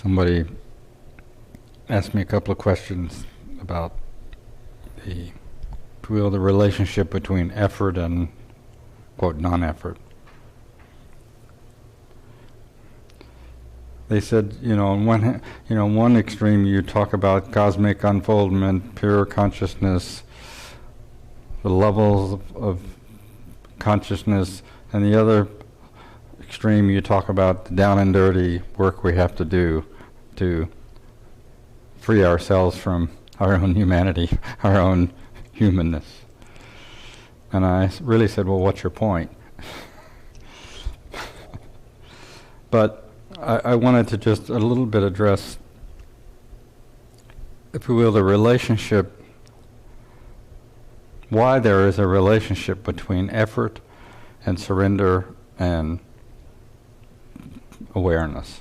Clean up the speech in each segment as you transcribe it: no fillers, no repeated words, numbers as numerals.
Somebody asked me a couple of questions about the relationship between effort and, quote, non-effort. They said, on one extreme you talk about cosmic unfoldment, pure consciousness, the levels of consciousness, and the other extreme you talk about the down and dirty work we have to do to free ourselves from our own humanity, our own humanness. And I really said, well, what's your point? But I wanted to just a little bit address, if you will, the relationship, why there is a relationship between effort and surrender and awareness.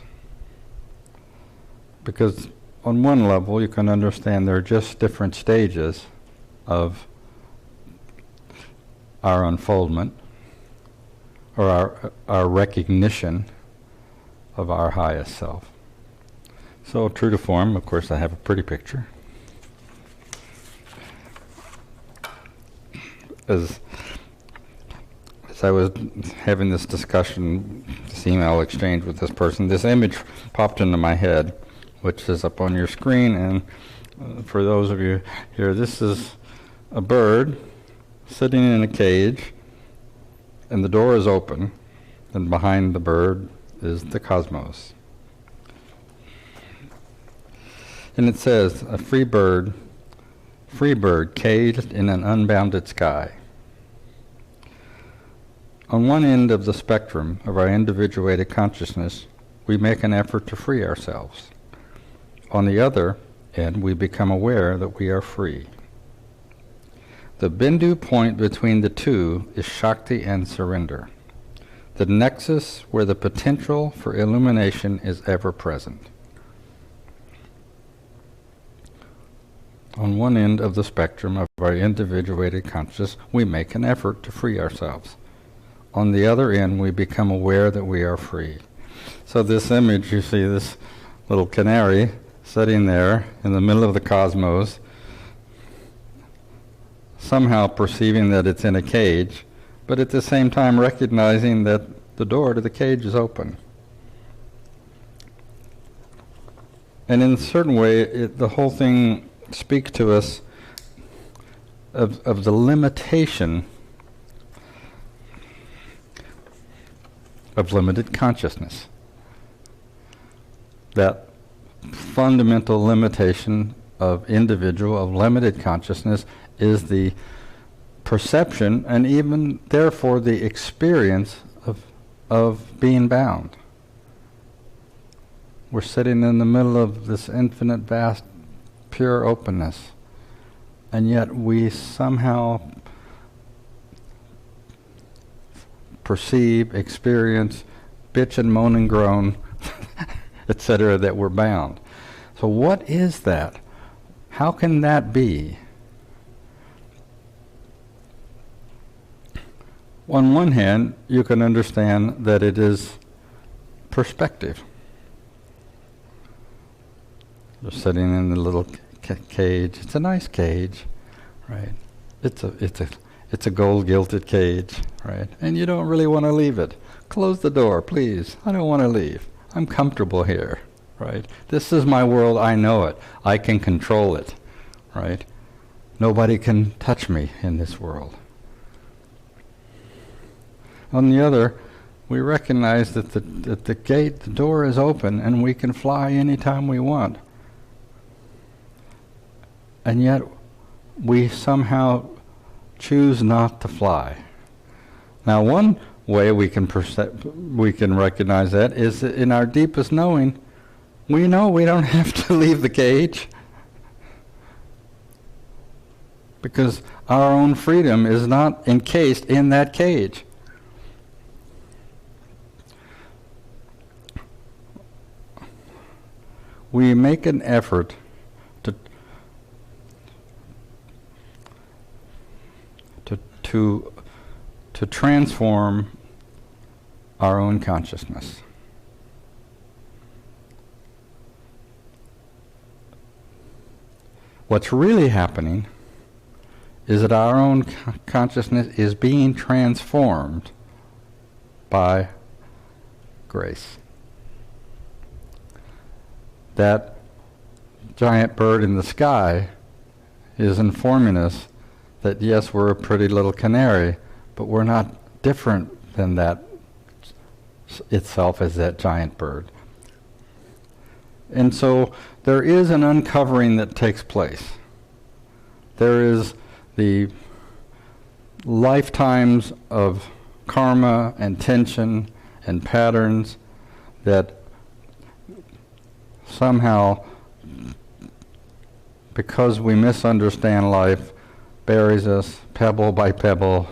Because on one level you can understand there are just different stages of our unfoldment, or our recognition of our highest self. So true to form, of course, I have a pretty picture. As I was having this discussion, this email exchange with this person, this image popped into my head, which is up on your screen, and for those of you here, this is a bird sitting in a cage, and the door is open, and behind the bird is the cosmos. And it says, a free bird caged in an unbounded sky. On one end of the spectrum of our individuated consciousness, we make an effort to free ourselves. On the other end, we become aware that we are free. The bindu point between the two is shakti and surrender, the nexus where the potential for illumination is ever present. On one end of the spectrum of our individuated consciousness, we make an effort to free ourselves. On the other end, we become aware that we are free. So this image, you see this little canary sitting there in the middle of the cosmos, somehow perceiving that it's in a cage, but at the same time recognizing that the door to the cage is open. And in a certain way, the whole thing speaks to us of the limitation of limited consciousness. That fundamental limitation of limited consciousness is the perception and even therefore the experience of being bound. We're sitting in the middle of this infinite, vast, pure openness, and yet we somehow perceive, experience, bitch and moan and groan, etc., that we're bound. So what is that? How can that be? On one hand, you can understand that it is perspective. You're sitting in the little cage. It's a nice cage, right? It's a gold-gilded cage, right? And you don't really want to leave it. Close the door, please. I don't want to leave. I'm comfortable here, right? This is my world. I know it. I can control it, right? Nobody can touch me in this world. On the other, we recognize that the door is open, and we can fly anytime we want. And yet, we somehow choose not to fly. Now, one way we can recognize that is that in our deepest knowing, we know we don't have to leave the cage, because our own freedom is not encased in that cage. We make an effort to transform our own consciousness. What's really happening is that our own consciousness is being transformed by grace. That giant bird in the sky is informing us that yes, we're a pretty little canary, but we're not different than that itself as that giant bird. And so there is an uncovering that takes place. There is the lifetimes of karma and tension and patterns that somehow, because we misunderstand life, buries us pebble by pebble,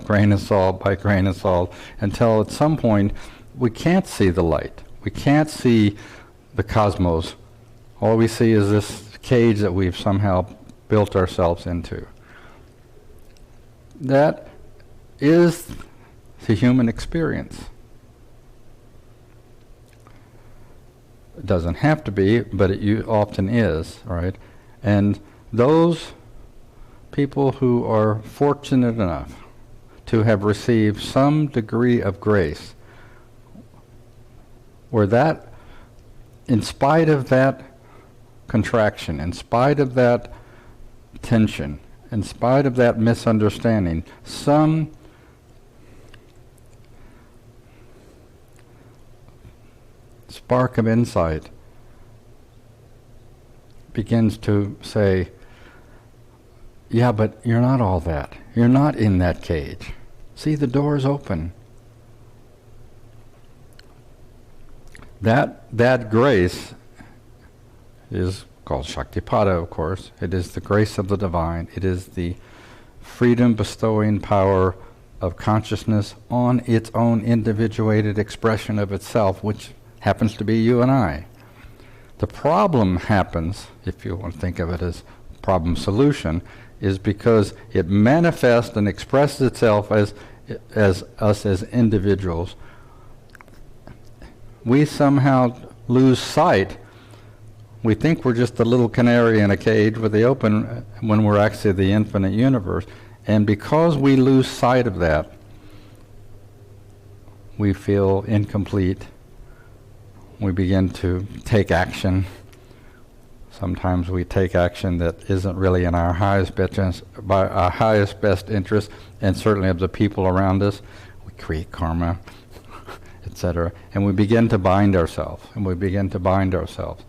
grain of salt by grain of salt, until at some point we can't see the light. We can't see the cosmos. All we see is this cage that we've somehow built ourselves into. That is the human experience. It doesn't have to be, but it often is, right? And those people who are fortunate enough to have received some degree of grace, where that, in spite of that contraction, in spite of that tension, in spite of that misunderstanding, some spark of insight begins to say, yeah, but you're not all that. You're not in that cage. See, the door's open. That grace is called Shaktipada, of course. It is the grace of the divine. It is the freedom-bestowing power of consciousness on its own individuated expression of itself, which happens to be you and I. The problem happens, if you want to think of it as problem solution, is because it manifests and expresses itself as us as individuals. We somehow lose sight. We think we're just a little canary in a cage with the open when we're actually the infinite universe. And because we lose sight of that, we feel incomplete. We begin to take action. Sometimes we take action that isn't really in our highest best interest, and certainly of the people around us. We create karma, etc. And we begin to bind ourselves, and we begin to bind ourselves.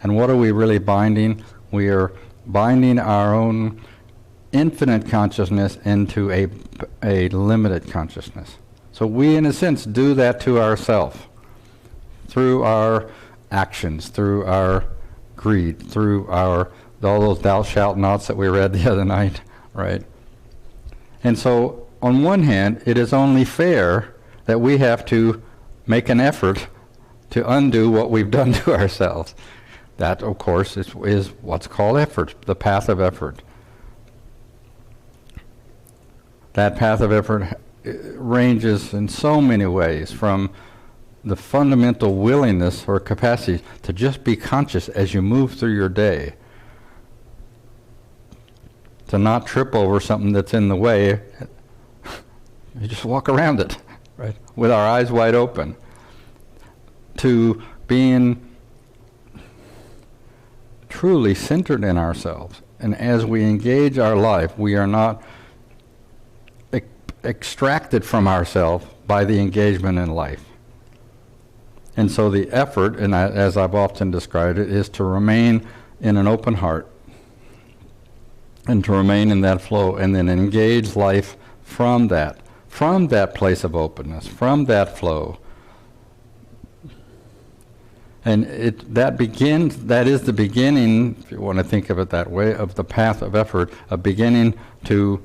And what are we really binding? We are binding our own infinite consciousness into a limited consciousness. So we, in a sense, do that to ourselves through our actions, through our greed, through all those thou shalt nots that we read the other night, right? And so, on one hand, it is only fair that we have to make an effort to undo what we've done to ourselves. That, of course, is what's called effort, the path of effort. That path of effort ranges in so many ways, from the fundamental willingness or capacity to just be conscious as you move through your day, to not trip over something that's in the way. You just walk around it, right, with our eyes wide open, to being truly centered in ourselves. And as we engage our life, we are not extracted from ourselves by the engagement in life. And so the effort, and as I've often described it, is to remain in an open heart and to remain in that flow, and then engage life from that place of openness, from that flow. And that is the beginning, if you want to think of it that way, of the path of effort, of beginning to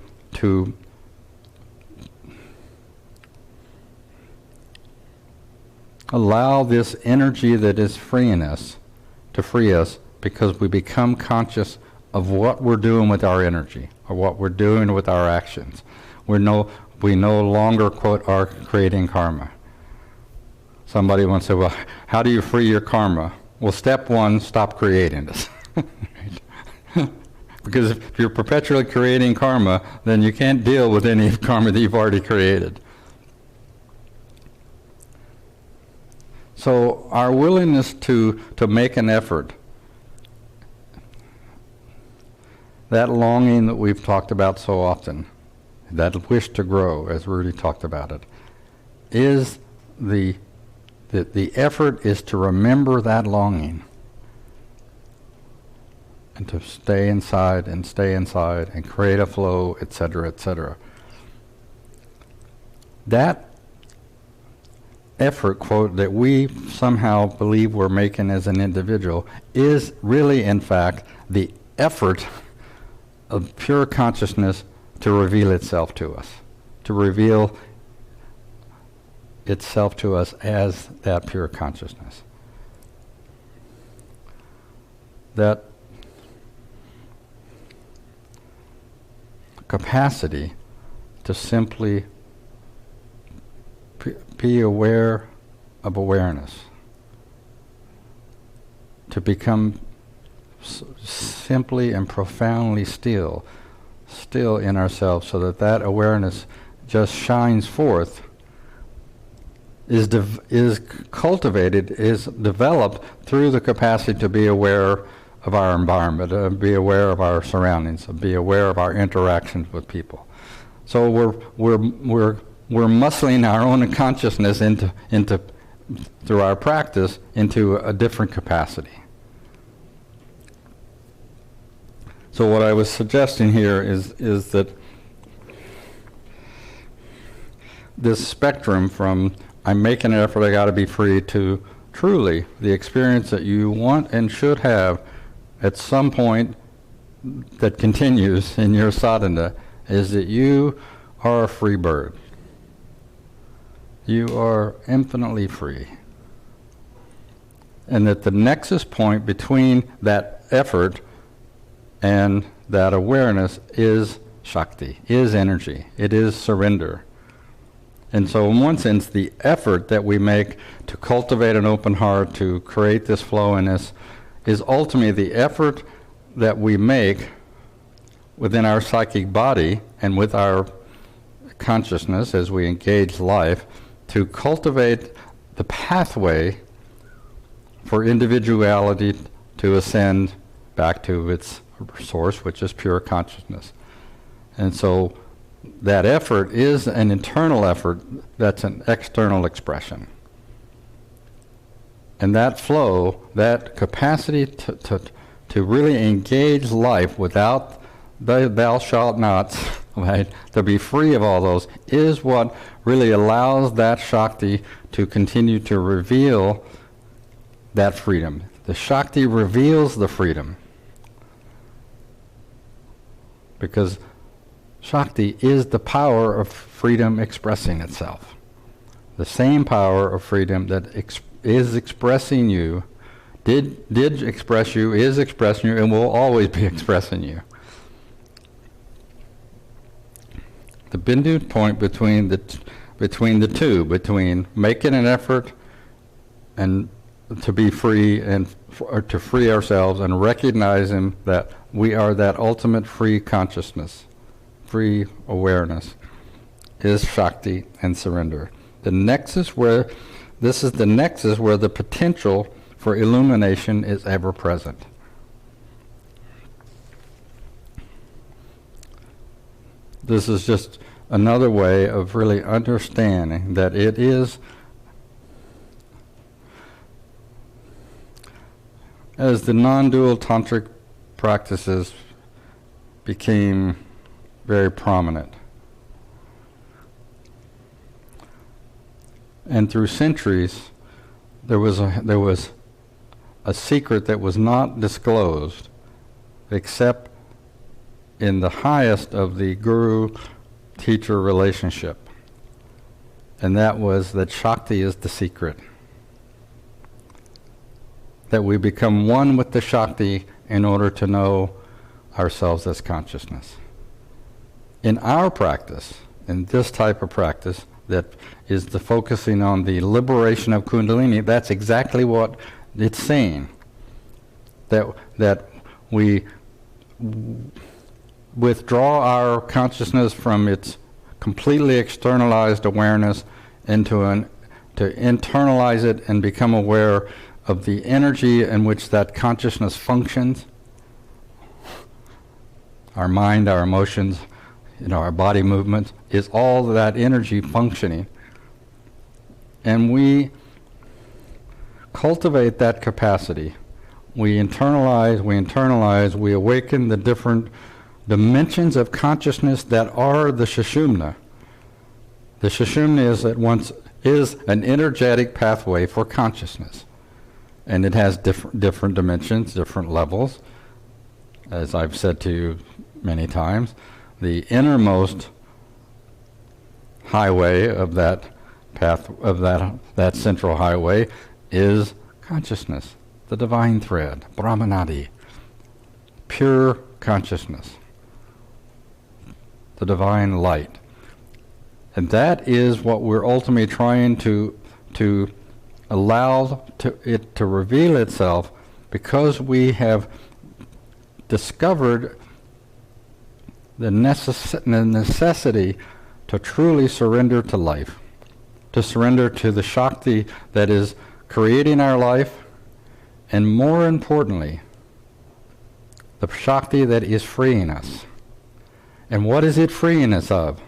allow this energy that is freeing us to free us, because we become conscious of what we're doing with our energy, or what we're doing with our actions. We no longer, quote, are creating karma. Somebody once said, well, how do you free your karma? Well, step one, stop creating it. Because if you're perpetually creating karma, then you can't deal with any karma that you've already created. So our willingness to make an effort, that longing that we've talked about so often, that wish to grow, as Rudy talked about it, is the effort is to remember that longing and to stay inside and create a flow, etc., etc. That effort, quote, that we somehow believe we're making as an individual is really, in fact, the effort of pure consciousness to reveal itself to us, to reveal itself to us as that pure consciousness. That capacity to simply be aware of awareness, to become simply and profoundly still in ourselves, so that that awareness just shines forth, is cultivated, is developed through the capacity to be aware of our environment, be aware of our surroundings, be aware of our interactions with people. So we're muscling our own consciousness into through our practice into a different capacity. So what I was suggesting here is that this spectrum from I'm making an effort, I got to be free, to truly the experience that you want and should have at some point that continues in your sadhana is that you are a free bird. You are infinitely free. And that the nexus point between that effort and that awareness is shakti, is energy, it is surrender. And so in one sense, the effort that we make to cultivate an open heart, to create this flow in us, is ultimately the effort that we make within our psychic body and with our consciousness as we engage life to cultivate the pathway for individuality to ascend back to its source, which is pure consciousness. And so that effort is an internal effort that's an external expression. And that flow, that capacity to really engage life without the thou shalt nots, right, to be free of all those, is what really allows that shakti to continue to reveal that freedom. The shakti reveals the freedom. Because shakti is the power of freedom expressing itself. The same power of freedom that is expressing you, did express you, is expressing you, and will always be expressing you. The bindu point between the two, between making an effort and to be free and or to free ourselves and recognizing that we are that ultimate free consciousness, free awareness, is shakti and surrender. The nexus where this is the nexus where the potential for illumination is ever present. This is just another way of really understanding that it is, as the non-dual tantric practices became very prominent, and through centuries there was a secret that was not disclosed except in the highest of the guru-teacher relationship, and that was that shakti is the secret. That we become one with the shakti in order to know ourselves as consciousness. In our practice, in this type of practice, that is the focusing on the liberation of Kundalini, that's exactly what it's saying. That we withdraw our consciousness from its completely externalized awareness into to internalize it and become aware of the energy in which that consciousness functions, our mind, our emotions, our body movements, is all that energy functioning. And we cultivate that capacity. We internalize, we awaken the different dimensions of consciousness that are the Sushumna. The Sushumna is an energetic pathway for consciousness. And it has different dimensions, different levels. As I've said to you many times, the innermost highway of that path, of that central highway, is consciousness, the divine thread, Brahmanadi, pure consciousness, the divine light. And that is what we're ultimately trying to allow it to reveal itself, because we have discovered the necessity to truly surrender to life, to surrender to the shakti that is creating our life, and more importantly, the shakti that is freeing us. And what is it freeing us of?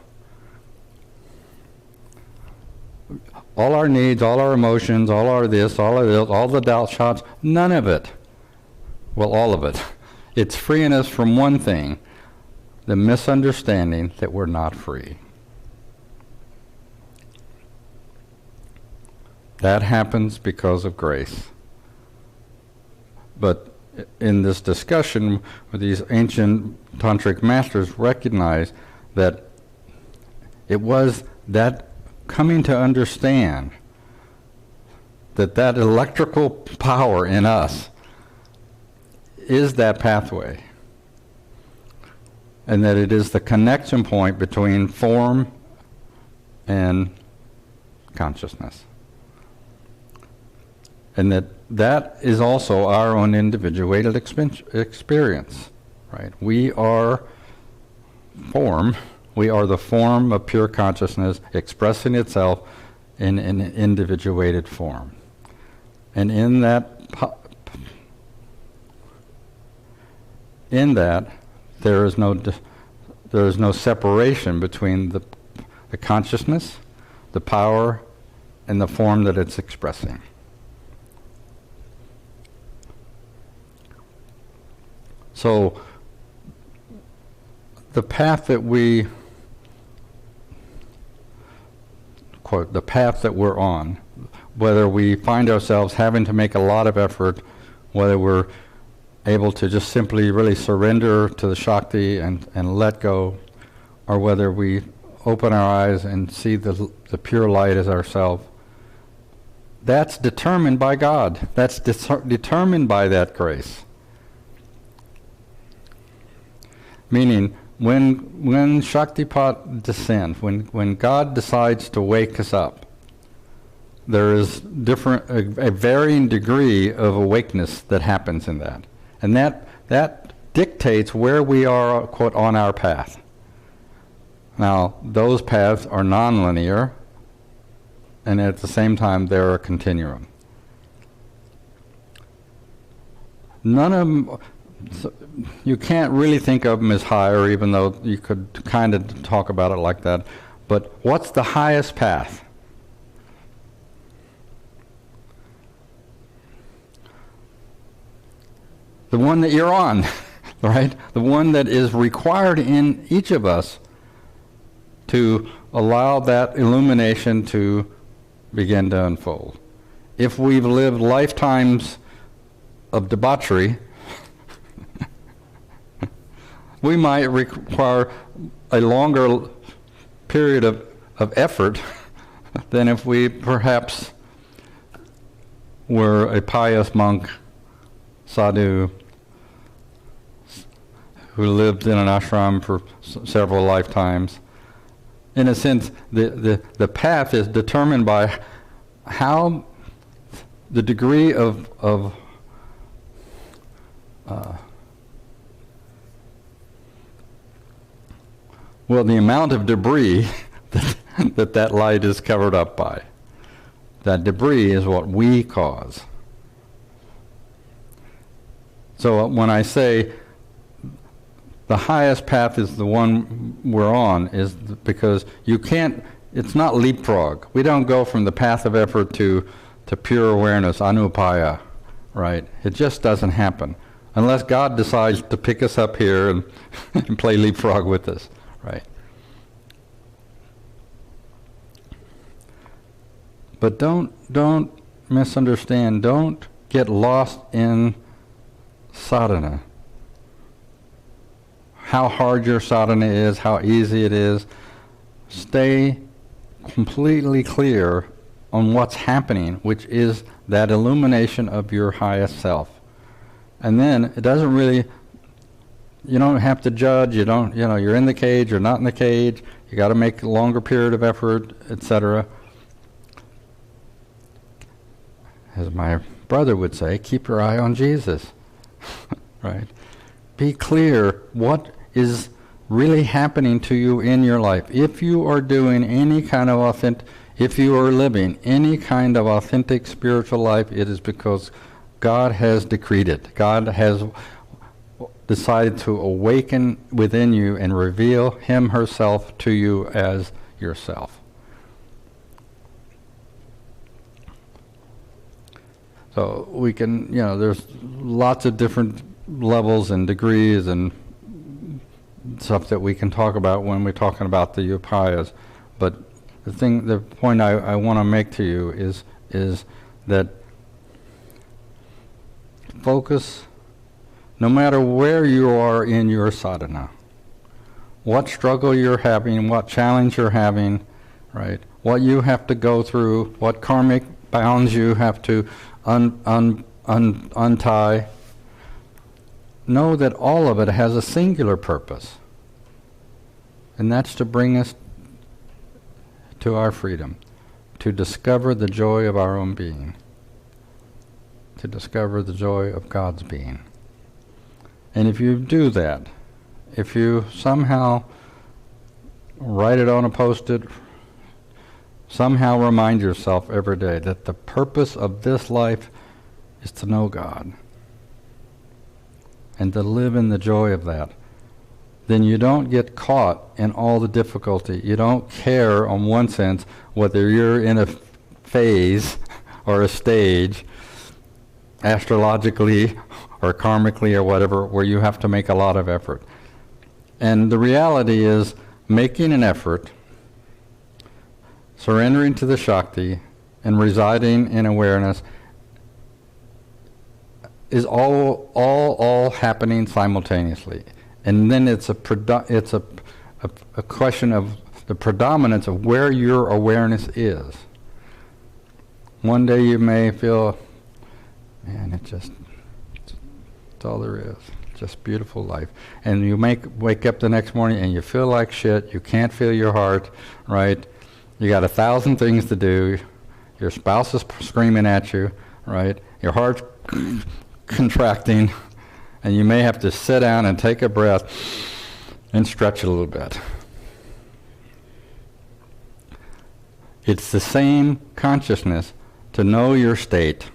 All our needs, all our emotions, all our this, all the doubt shots, none of it. Well, all of it. It's freeing us from one thing, the misunderstanding that we're not free. That happens because of grace. But in this discussion, these ancient tantric masters recognized that it was that coming to understand that electrical power in us is that pathway, and that it is the connection point between form and consciousness. And that is also our own individuated experience, right? We are form. We are the form of pure consciousness expressing itself in an individuated form. And in that, there is no separation between the consciousness, the power, and the form that it's expressing. So the path that we, quote, the path that we're on, whether we find ourselves having to make a lot of effort, whether we're able to just simply really surrender to the Shakti and let go, or whether we open our eyes and see the pure light as ourself, that's determined by God. That's determined by that grace. Meaning, when Shaktipat descends, when God decides to wake us up, there is a varying degree of awakeness that happens in that. And that dictates where we are, quote, on our path. Now, those paths are nonlinear, and at the same time, they're a continuum. None of them, you can't really think of them as higher, even though you could kind of talk about it like that. But what's the highest path? The one that you're on, right? The one that is required in each of us to allow that illumination to begin to unfold. If we've lived lifetimes of debauchery, we might require a longer period of effort than if we perhaps were a pious monk, sadhu, who lived in an ashram for several lifetimes. In a sense, the path is determined by how the degree of Well, the amount of debris that light is covered up by. That debris is what we cause. So when I say the highest path is the one we're on, is because you can't, it's not leapfrog. We don't go from the path of effort to pure awareness, anupaya, right? It just doesn't happen. Unless God decides to pick us up here and play leapfrog with us, right? But don't misunderstand, don't get lost in sadhana. How hard your sadhana is, how easy it is. Stay completely clear on what's happening, which is that illumination of your highest self. And then it doesn't really, you don't have to judge, you're in the cage, you're not in the cage, you got to make a longer period of effort, etc. As my brother would say, keep your eye on Jesus, right? Be clear what is really happening to you in your life. If you are doing any kind of if you are living any kind of authentic spiritual life, it is because God has decreed it. God has decided to awaken within you and reveal Him, herself to you as yourself. So we can, there's lots of different levels and degrees and stuff that we can talk about when we're talking about the upayas. But the point I want to make to you is that focus, no matter where you are in your sadhana, what struggle you're having, what challenge you're having, right? What you have to go through, what karmic bounds you have to untie. Know that all of it has a singular purpose, and that's to bring us to our freedom, to discover the joy of our own being, to discover the joy of God's being. And if you do that, if you somehow write it on a post-it, somehow remind yourself every day that the purpose of this life is to know God and to live in the joy of that, then you don't get caught in all the difficulty. You don't care, on one sense, whether you're in a phase or a stage, astrologically or karmically or whatever, where you have to make a lot of effort. And the reality is, making an effort, surrendering to the shakti, and residing in awareness is all happening simultaneously. And then it's a question of the predominance of where your awareness is. One day you may feel, man, it's all there is. Just beautiful life. And you wake up the next morning and you feel like shit. You can't feel your heart, right? You got 1,000 things to do. Your spouse is screaming at you, right? Your heart's contracting, and you may have to sit down and take a breath and stretch a little bit. It's the same consciousness to know your state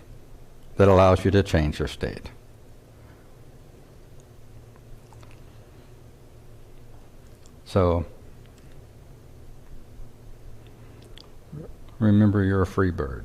that allows you to change your state. So, remember, you're a free bird.